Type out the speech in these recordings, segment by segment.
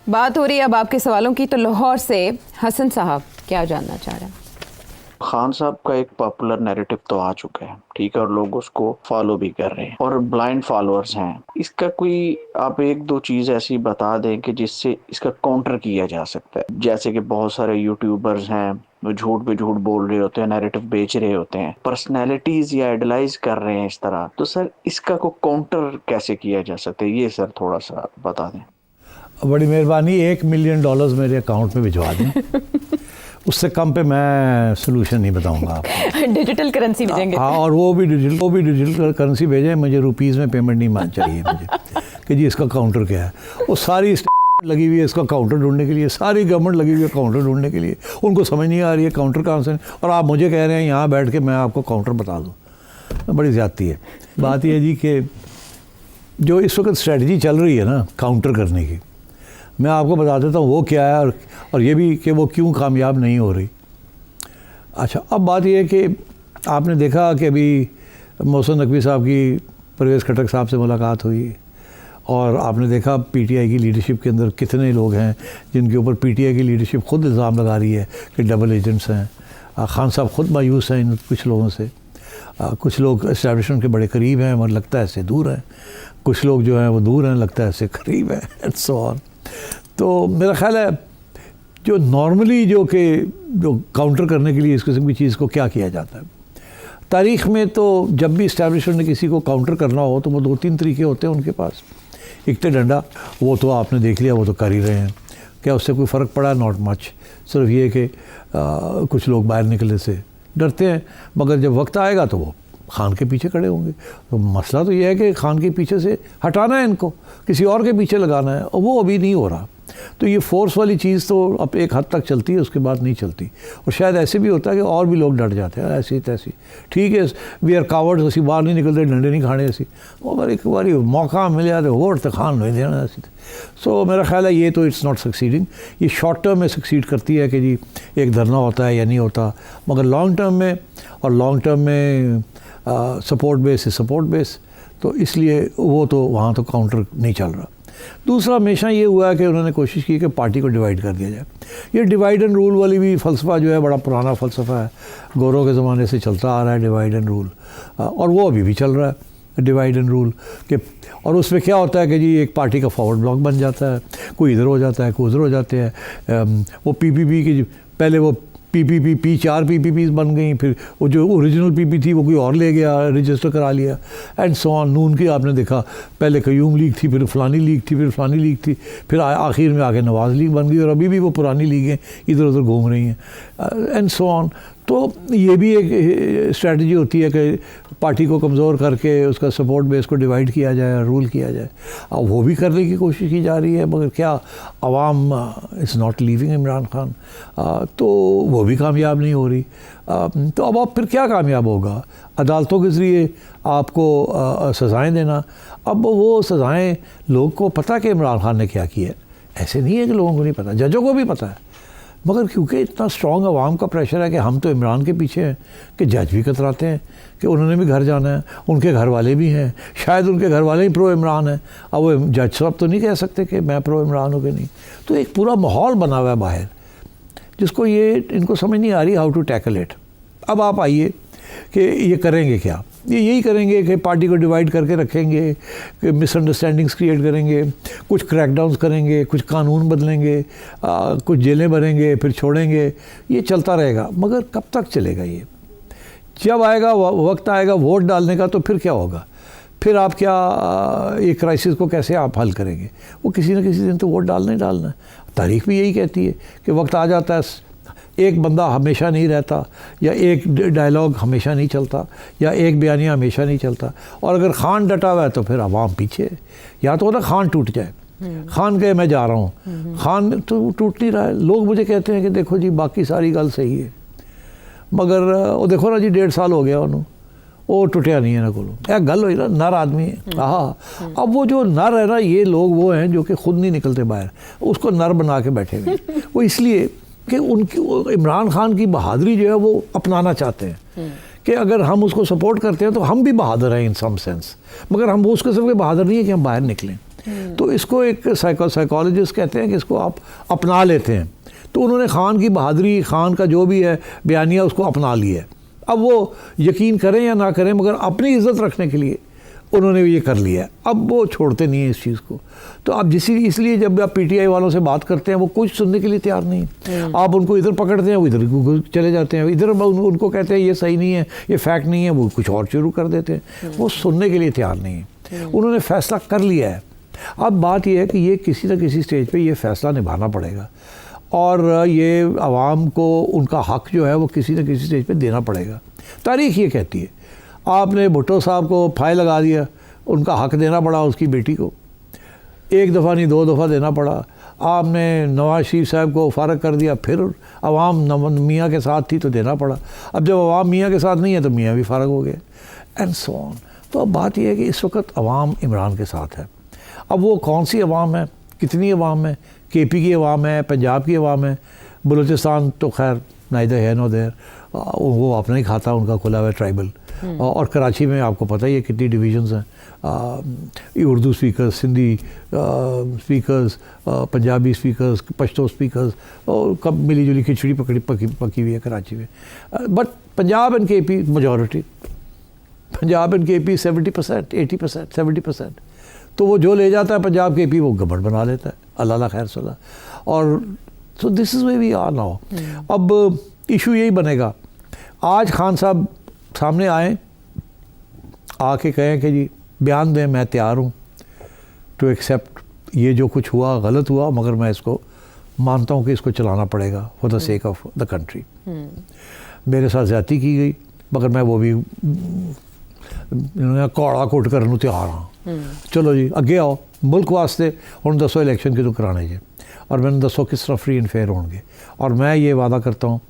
बात हो रही है अब आपके सवालों की, तो लाहौर से हसन साहब क्या जानना चाह रहे हैं? खान साहब का एक पॉपुलर नैरेटिव तो आ चुका है, ठीक है, और लोग उसको फॉलो भी कर रहे हैं और ब्लाइंड फॉलोअर्स हैं। इसका कोई आप एक दो चीज ऐसी बता दें कि जिससे इसका काउंटर किया जा सकता है। जैसे कि बहुत सारे यूट्यूबर्स हैं वो झूठ पे झूठ बोल रहे होते हैं, नैरेटिव बेच रहे होते हैं, पर्सनैलिटीज या आइडलाइज कर रहे हैं इस तरह। तो सर इसका को काउंटर कैसे किया जा सकता है, ये सर थोड़ा सा बता दें। बड़ी मेहरबानी, $1 मिलियन मेरे अकाउंट में भिजवा दें। उससे कम पे मैं सोल्यूशन नहीं बताऊंगा आपको। डिजिटल करेंसी भेजेंगे? हाँ, और वो भी डिजिटल करेंसी भेजें, मुझे रुपीज़ में पेमेंट नहीं मान चाहिए मुझे कि जी इसका काउंटर क्या है। वो सारी लगी हुई है इसका काउंटर ढूंढने के लिए, सारी गवर्नमेंट लगी हुई है काउंटर ढूंढने के लिए, उनको समझ नहीं आ रही है काउंटर कहाँ से। और आप मुझे कह रहे हैं यहाँ बैठ के मैं आपको काउंटर बता दूँ, बड़ी ज़्यादती है। बात यह है जी कि जो इस वक्त स्ट्रेटजी चल रही है ना काउंटर करने की, मैं आपको बता देता हूँ वो क्या है और ये भी कि वो क्यों कामयाब नहीं हो रही। अच्छा, अब बात ये है कि आपने देखा कि अभी मोहसिन नकवी साहब की परवेज़ खटक साहब से मुलाकात हुई और आपने देखा पीटीआई की लीडरशिप के अंदर कितने लोग हैं जिनके ऊपर पीटीआई की लीडरशिप खुद इल्ज़ाम लगा रही है कि डबल एजेंट्स हैं। खान साहब खुद मायूस हैं इन कुछ लोगों से। कुछ लोग एस्टैब्लिशमेंट के बड़े करीब हैं मगर लगता है ऐसे दूर हैं, कुछ लोग जो हैं वो दूर हैं लगता है ऐसे करीब हैं, एंड सो ऑन। तो मेरा ख्याल है जो नॉर्मली जो काउंटर करने के लिए इस किस्म की चीज़ को क्या किया जाता है तारीख़ में, तो जब भी इस्टेब्लिशमेंट ने किसी को काउंटर करना हो तो वो 2-3 तरीके होते हैं उनके पास। एक तो डंडा, वो तो आपने देख लिया, वो तो कर ही रहे हैं। क्या उससे कोई फ़र्क पड़ा? Not much. सिर्फ ये कि कुछ लोग बाहर निकलने से डरते हैं, मगर जब वक्त आएगा तो वो खान के पीछे खड़े होंगे। तो मसला तो ये है कि खान के पीछे से हटाना है इनको, किसी और के पीछे लगाना है, और वो अभी नहीं हो रहा। तो ये फोर्स वाली चीज़ तो अब एक हद तक चलती है, उसके बाद नहीं चलती। और शायद ऐसे भी होता है कि और भी लोग डर जाते हैं ऐसी तैसी। ठीक है, वी आर कावर्ड्स, असी बाहर नहीं निकलते, डंडे नहीं खाने असी, अगर एक बार मौका मिल जाए तो वोट तो खान नहीं देना ऐसी। सो मेरा ख्याल है ये तो इट्स नॉट सक्सीडिंग। ये शॉर्ट टर्म में सक्सीड करती है कि जी एक धरना होता है या नहीं होता, मगर लॉन्ग टर्म में सपोर्ट बेस है सपोर्ट बेस, तो इसलिए वो तो वहाँ तो काउंटर नहीं चल रहा। दूसरा, हमेशा ये हुआ है कि उन्होंने कोशिश की कि पार्टी को डिवाइड कर दिया जाए। ये डिवाइड एंड रूल वाली भी फ़लसफ़ा जो है बड़ा पुराना फ़लसफ़ा है, गौरों के ज़माने से चलता आ रहा है डिवाइड एंड रूल, और वो अभी भी चल रहा है डिवाइड एंड रूल के। और उसमें क्या होता है कि जी एक पार्टी का फॉरवर्ड ब्लॉक बन जाता है, कोई इधर हो जाता है, कोई उधर हो जाते हैं। वो पीपीपी की पहले वो पीपीपी 4 पीपीपीज़ बन गई, फिर वो जो ओरिजिनल पीपी थी वो कोई और ले गया, रजिस्टर करा लिया, एंड सो ऑन। नून की आपने देखा पहले कयूम लीग थी, फिर फ़लानी लीग थी, फिर फ़लानी लीग थी, फिर आखिर में आके नवाज़ लीग बन गई, और अभी भी वो पुरानी लीगें इधर उधर घूम रही हैं, एंड सो ऑन। तो ये भी एक स्ट्रेटजी होती है कि पार्टी को कमज़ोर करके उसका सपोर्ट बेस को डिवाइड किया जाए, रूल किया जाए। अब वो भी करने की कोशिश की जा रही है, मगर क्या अवाम is not leaving Imran Khan, तो वो भी कामयाब नहीं हो रही। तो अब आप फिर क्या कामयाब होगा? अदालतों के ज़रिए आपको सज़ाएँ देना। अब वो सज़ाएँ लोग को पता कि इमरान खान ने क्या किया है, ऐसे नहीं है कि लोगों को नहीं पता, जजों को भी पता है, मगर क्योंकि इतना स्ट्रॉन्ग अवाम का प्रेशर है कि हम तो इमरान के पीछे हैं, कि जज भी कतराते हैं कि उन्होंने भी घर जाना है, उनके घर वाले भी हैं, शायद उनके घर वाले ही प्रो इमरान हैं। अब वो जज साहब तो नहीं कह सकते कि मैं प्रो इमरान हूँ कि नहीं। तो एक पूरा माहौल बना हुआ है बाहर, जिसको इनको समझ नहीं आ रही हाउ टू टैकल इट। अब आप आइए कि ये करेंगे क्या? ये यही करेंगे कि पार्टी को डिवाइड करके रखेंगे, कि मिसअंडरस्टैंडिंग्स क्रिएट करेंगे, कुछ क्रैकडाउन्स करेंगे, कुछ कानून बदलेंगे, कुछ जेलें भरेंगे, फिर छोड़ेंगे। ये चलता रहेगा, मगर कब तक चलेगा ये? जब आएगा वक्त आएगा वोट डालने का, तो फिर क्या होगा? फिर आप क्या ये क्राइसिस को कैसे आप हल करेंगे? वो किसी न किसी दिन तो वोट डालना ही डालना है। तारीख भी यही कहती है कि वक्त आ जाता है, एक बंदा हमेशा नहीं रहता, या एक डायलॉग हमेशा नहीं चलता, या एक बयानिया हमेशा नहीं चलता। और अगर खान डटा हुआ है तो फिर अवाम पीछे है। या तो ना खान टूट जाए, खान कहे मैं जा रहा हूँ, खान तो टूट नहीं रहा है। लोग मुझे कहते हैं कि देखो जी बाकी सारी गल सही है, मगर वो देखो ना जी 1.5 साल हो गया उन्होंने, वो टुटिया नहीं है ना कोलो। एक गल हुई ना, नर आदमी है। हाँ, अब वो जो नर है ना, ये लोग वो हैं जो कि खुद नहीं निकलते बाहर, उसको नर बना के बैठे हुए। वो इसलिए कि उनकी इमरान खान की बहादुरी जो है वो अपनाना चाहते हैं कि अगर हम उसको सपोर्ट करते हैं तो हम भी बहादुर हैं इन सम सेंस, मगर हम वो उस किस्म के बहादुर नहीं है कि हम बाहर निकलें। तो इसको एक साइकोलॉजिस्ट कहते हैं कि इसको आप अपना लेते हैं। तो उन्होंने खान की बहादुरी, खान का जो भी है बयानिया, उसको अपना लिया है। अब वो यकीन करें या ना करें, मगर अपनी इज़्ज़त रखने के लिए उन्होंने ये कर लिया है। अब वो छोड़ते नहीं हैं इस चीज़ को। तो अब इसलिए जब आप पीटीआई वालों से बात करते हैं, वो कुछ सुनने के लिए तैयार नहीं। आप उनको इधर पकड़ते हैं, वो इधर चले जाते हैं, इधर उनको कहते हैं ये सही नहीं है, ये फैक्ट नहीं है, वो कुछ और शुरू कर देते हैं। वो सुनने के लिए तैयार नहीं है। उन्होंने फैसला कर लिया है। अब बात यह है कि ये किसी न किसी स्टेज पर ये फैसला निभाना पड़ेगा, और ये आवाम को उनका हक़ जो है वो किसी न किसी स्टेज पे देना पड़ेगा। तारीख़ ये कहती है, आपने भुट्टो साहब को फाइल लगा दिया, उनका हक़ देना पड़ा उसकी बेटी को, एक दफ़ा नहीं 2 दफ़ा देना पड़ा। आपने नवाज शरीफ साहब को फ़ारग कर दिया, फिर अवाम मियाँ के साथ थी तो देना पड़ा। अब जब अवाम मियाँ के साथ नहीं है तो मियाँ भी फ़ारग हो गए, एंड सो ऑन। तो अब बात यह है कि इस वक्त अवाम इमरान के साथ है। अब वो कौन सी अवाम है, कितनी अवाम है? केपी की अवाम है, पंजाब की अवाम है, बलूचिस्तान तो खैर नाइदर है नो देयर, वो अपना ही खाता, उनका खुला हुआ है ट्राइबल। और कराची में आपको पता ही है कितनी डिवीजन्स हैं, Urdu speakers, Sindhi speakers, Punjabi speakers, Pashto speakers, और कब मिली जुली खिचड़ी पकी हुई है कराची में। बट पंजाब एंड के पी मेजॉरिटी, पंजाब एंड के पी 70%, 80%, 70%। तो वो जो ले जाता है पंजाब के पी वो गवर्नमेंट बना लेता है, अल्लाह खैर सला। और so this is where we are now. अब इशू यही बनेगा, आज खान साहब सामने आए, आके कहें कि जी बयान दें, मैं तैयार हूँ टू एक्सेप्ट ये जो कुछ हुआ गलत हुआ, मगर मैं इसको मानता हूँ कि इसको चलाना पड़ेगा for the sake of the country. मेरे साथ ज़्यादती की गई, मगर मैं वो भी कौड़ा कोट करने तैयार हाँ। चलो जी अगे आओ, मुल्क वास्ते हुण दसो इलैक्शन किदों कराने जे, और मैंने दसो किस तरह फ्री एंड फेयर होंगे। और मैं ये वादा करता हूँ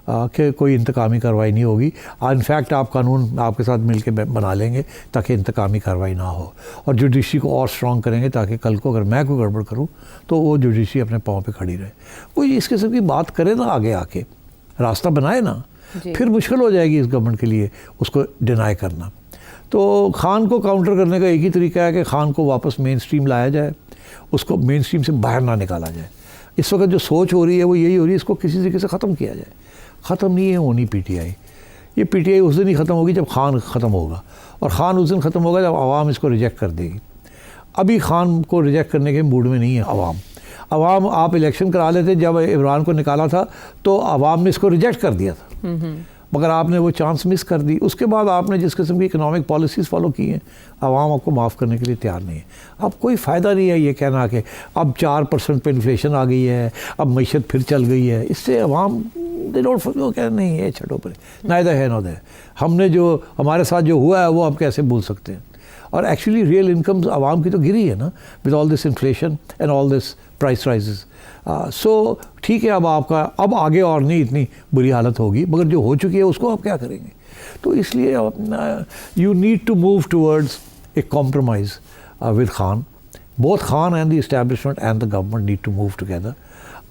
कि कोई इंतकामी कार्रवाई नहीं होगी। इनफैक्ट आप कानून आपके साथ मिलके बना लेंगे ताकि इंतकामी कार्रवाई ना हो, और जुडिशरी को और स्ट्रॉन्ग करेंगे ताकि कल को अगर मैं कोई गड़बड़ करूँ तो वो जुडिशरी अपने पाँव पे खड़ी रहे। कोई इस किस्म की बात करे ना, आगे आके रास्ता बनाए ना, फिर मुश्किल हो जाएगी इस गवर्नमेंट के लिए उसको डिनाई करना। तो खान को काउंटर करने का एक ही तरीका है कि खान को वापस मेन स्ट्रीम लाया जाए, उसको मेन स्ट्रीम से बाहर ना निकाला जाए। इस वक्त जो सोच हो रही है वो यही हो रही है, इसको किसी तरीके से ख़त्म किया जाए। ख़त्म नहीं है होनी पीटीआई, ये पीटीआई उस दिन ही ख़त्म होगी जब खान ख़त्म होगा, और ख़ान उस दिन ख़त्म होगा जब आवाम इसको रिजेक्ट कर देगी। अभी खान को रिजेक्ट करने के मूड में नहीं है आवाम। आप इलेक्शन करा लेते, जब इमरान को निकाला था तो आवाम ने इसको रिजेक्ट कर दिया था, मगर आपने वो चांस मिस कर दी। उसके बाद आपने जिस किस्म की इकोनॉमिक पॉलिसीज़ फॉलो की हैं, आवाम आपको माफ़ करने के लिए तैयार नहीं है। अब कोई फ़ायदा नहीं है ये कहना कि अब 4% पे इन्फ्लेशन आ गई है, अब मईशत फिर चल गई है। इससे आवाम दे डोंट वो कह नहीं है, छठो पर नाइदर है नो देयर। हमने जो हमारे साथ जो हुआ है वो आप कैसे भूल सकते हैं। और एक्चुअली रियल इनकम्स आवाम की तो गिरी है ना, with all this inflation and all this price rises. So ठीक है, अब आपका अब आगे और नहीं इतनी बुरी हालत होगी, मगर जो हो चुकी है उसको आप क्या करेंगे। तो इसलिए you need to move towards a compromise with Khan. Both Khan and the establishment and the government need to move together.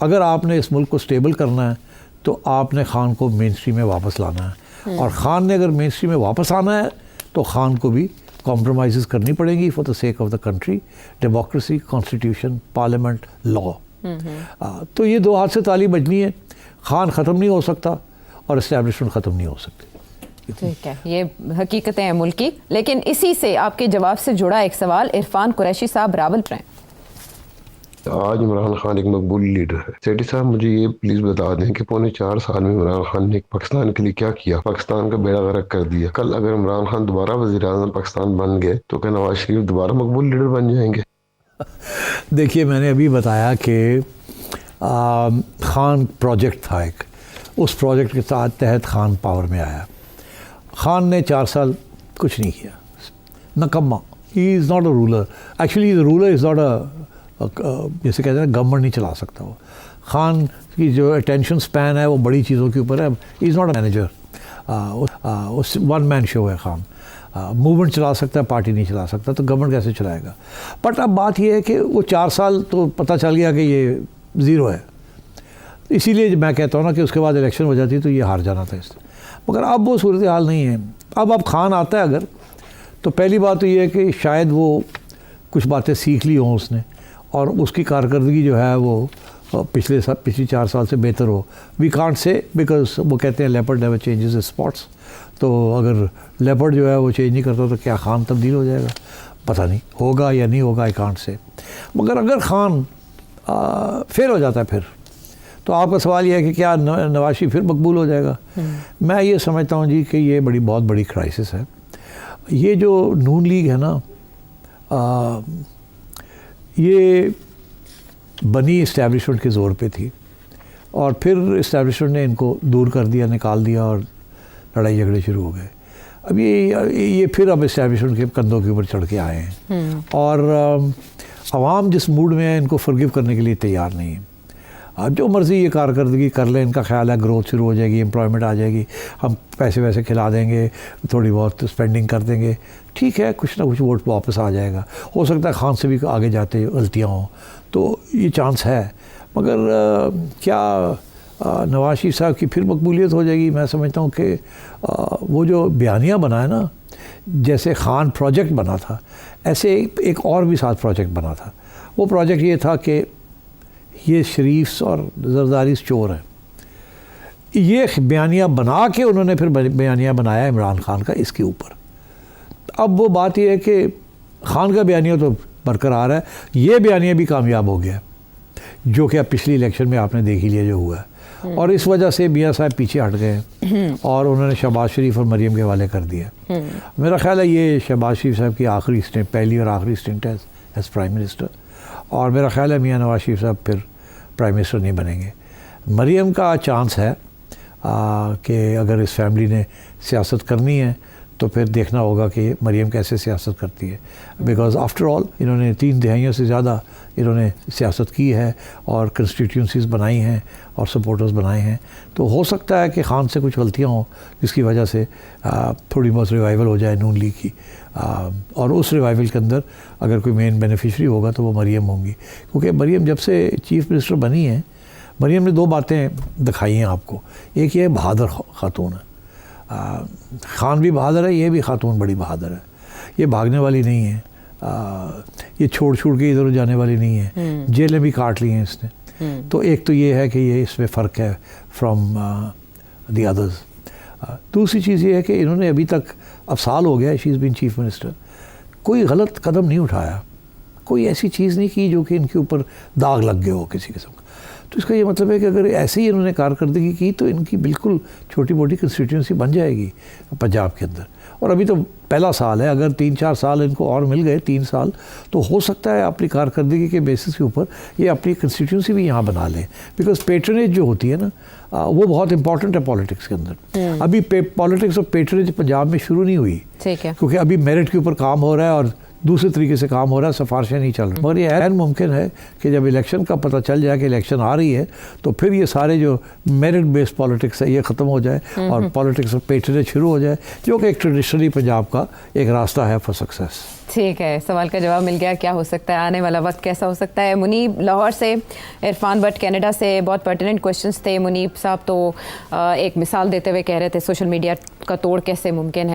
अगर आपने इस मुल्क को स्टेबल करना है तो आपने खान को मेन स्ट्रीम में वापस लाना है, और ख़ान ने अगर मेन स्ट्रीम में वापस आना है तो खान को भी कॉम्प्रोमाइज़ करनी पड़ेगी for the sake of the country, democracy, constitution, parliament, law. तो ये दो हाथ से ताली बजनी है। खान ख़त्म नहीं हो सकता और इस्टेब्लिशमेंट ख़त्म नहीं हो सकती। ठीक है, ये हकीकतें हैं मुल्क की। लेकिन इसी से आपके जवाब से जुड़ा एक सवाल, इरफान कुरैशी साहब रावलपिंडी। आज इमरान खान एक मकबूल लीडर है। सेठी साहब मुझे ये प्लीज बता दें कि पौने 4 साल में इमरान खान ने पाकिस्तान के लिए क्या किया, पाकिस्तान का बेड़ा गर्क कर दिया। कल अगर इमरान खान दोबारा वज़ीर-ए-आज़म पाकिस्तान बन गए तो क्या नवाज शरीफ दोबारा मकबूल लीडर बन जाएंगे? देखिए, मैंने अभी बताया कि खान प्रोजेक्ट था एक, उस प्रोजेक्ट के तहत खान पावर में आया। खान ने 4 साल कुछ नहीं किया, नकम्मा। He is not a ruler, actually the ruler is not a, जैसे कहते हैं गवर्नमेंट नहीं चला सकता वो। खान की जो अटेंशन स्पैन है वो बड़ी चीज़ों के ऊपर है। ही इज़ नॉट अ मैनेजर, उस वन मैन शो है खान। मूवमेंट चला सकता है, पार्टी नहीं चला सकता, तो गवर्नमेंट कैसे चलाएगा। बट अब बात यह है कि वो 4 साल तो पता चल गया कि ये ज़ीरो है, इसीलिए मैं कहता हूँ ना कि उसके बाद इलेक्शन हो जाती तो ये हार जाना था इससे। मगर अब वो सूरत हाल नहीं है। अब खान आता है अगर, तो पहली बात तो ये है कि शायद वो कुछ बातें सीख ली हों उसने और उसकी कारकर्दगी जो है वो पिछली 4 साल से बेहतर हो। वी कांट से, बिकॉज वो कहते हैं लेपर्ड नेवर चेंजेस स्पॉट्स। तो अगर लेपर्ड जो है वो चेंज नहीं करता तो क्या खान तब्दील हो जाएगा? पता नहीं होगा या नहीं होगा, आई कांट से। मगर अगर खान फेल हो जाता है फिर तो आपका सवाल यह है कि क्या नवाज शरीफ फिर मकबूल हो जाएगा? मैं ये समझता हूँ जी कि ये बहुत बड़ी क्राइसिस है। ये जो नून लीग है ना, ये बनी इस्टेब्लिशमेंट के ज़ोर पे थी और फिर इस्टेब्लिशमेंट ने इनको दूर कर दिया, निकाल दिया और लड़ाई झगड़े शुरू हो गए। अब ये फिर अब इस्टेब्लिशमेंट के कंधों के ऊपर चढ़ के आए हैं और आवाम जिस मूड में है इनको फॉरगिव करने के लिए तैयार नहीं है। अब जो मर्ज़ी ये कारकर्दगी कर लें, इनका ख्याल है ग्रोथ शुरू हो जाएगी, एम्प्लॉयमेंट आ जाएगी, हम पैसे वैसे खिला देंगे, थोड़ी बहुत स्पेंडिंग कर देंगे, ठीक है, कुछ ना कुछ वोट वापस आ जाएगा। हो सकता है खान से भी आगे जाते गलतियाँ हों, तो ये चांस है। मगर क्या नवाज शरीफ साहब की फिर मकबूलियत हो जाएगी? मैं समझता हूँ कि वो जो बयानिया बना है ना, जैसे खान प्रोजेक्ट बना था, ऐसे एक और भी साथ प्रोजेक्ट बना था। वो प्रोजेक्ट ये था कि ये शरीफ और जरदारी चोर हैं। ये बयानिया बना के उन्होंने फिर बयानिया बनाया इमरान खान का इसके ऊपर। अब वो बात ये है कि खान का बयानिया तो बरकरार है, ये बयानिया भी कामयाब हो गया, जो कि अब पिछली इलेक्शन में आपने देख ही लिया जो हुआ है। और इस वजह से मियाँ साहब पीछे हट गए और उन्होंने शहबाज शरीफ और मरीम के हवाले कर दिया। मेरा ख्याल है ये शहबाज शरीफ साहब की आखिरी स्टेंट, पहली और आखिरी स्टेंट है एज प्राइम मिनिस्टर। और मेरा ख्याल है मियाँ नवाज शरीफ साहब फिर प्राइम मिनिस्टर नहीं बनेंगे। मरीम का चांस है कि अगर इस फैमिली ने सियासत करनी है तो फिर देखना होगा कि मरीम कैसे सियासत करती है। बिकॉज़ आफ्टर ऑल इन्होंने 3 दहाइयों से ज़्यादा इन्होंने सियासत की है और कंस्टिट्यूंसीज बनाई हैं और सपोर्टर्स बनाए हैं। तो हो सकता है कि खान से कुछ गलतियाँ हों जिसकी वजह से थोड़ी बहुत रिवाइवल हो जाए नून लीग की। और उस रिवाइवल के अंदर अगर कोई मेन बेनिफिशरी होगा तो वो मरीम होंगी, क्योंकि मरीम जब से चीफ़ मिनिस्टर बनी है, मरीम ने 2 बातें दिखाई हैं आपको। एक ये बहादुर खातून है, खान भी बहादुर है, ये भी खातून बड़ी बहादुर है, ये भागने वाली नहीं है, ये छोड़ के इधर जाने वाली नहीं है, जेलें भी काट ली हैं इसने। तो एक तो ये है कि ये इसमें फ़र्क है फ्रॉम दी अदर्स। दूसरी चीज़ ये है कि इन्होंने अभी तक, अब साल हो गया she is been chief minister, कोई गलत कदम नहीं उठाया, कोई ऐसी चीज़ नहीं की जो कि इनके ऊपर दाग लग गया हो किसी किस्म का। तो इसका ये मतलब है कि अगर ऐसे ही इन्होंने कारकर्दगी की तो इनकी बिल्कुल छोटी मोटी कंस्टिट्यूंसी बन जाएगी पंजाब के अंदर। और अभी तो पहला साल है, अगर 3-4 साल इनको और मिल गए, 3 साल, तो हो सकता है अपनी कारकर्दगी के बेसिस के ऊपर ये अपनी कंस्टिट्यूंसी भी यहाँ बना लें। बिकॉज पेट्रनेज जो होती है ना, वो बहुत इंपॉर्टेंट है पॉलिटिक्स के अंदर। अभी पॉलिटिक्स ऑफ पेट्रनेज पंजाब में शुरू नहीं हुई, ठीक है, क्योंकि अभी मेरिट के ऊपर काम हो रहा है और दूसरे तरीके से काम हो रहा है, सिफारिशें नहीं चल रही। मगर ये ऐन मुमकिन है कि जब इलेक्शन का पता चल जाए कि इलेक्शन आ रही है तो फिर ये सारे जो मेरिट बेस्ड पॉलिटिक्स है ये ख़त्म हो जाए और पॉलिटिक्स ऑफ पेट्रनेज शुरू हो जाए, जो कि एक ट्रेडिशनली पंजाब का एक रास्ता है फॉर सक्सेस। ठीक है, सवाल का जवाब मिल गया। क्या हो सकता है, आने वाला वक्त कैसा हो सकता है? मुनीब लाहौर से, इरफान भट्ट कनाडा से, बहुत पर्टिनेंट क्वेश्चंस थे। मुनीब साहब तो एक मिसाल देते हुए कह रहे थे सोशल मीडिया का तोड़ कैसे मुमकिन है।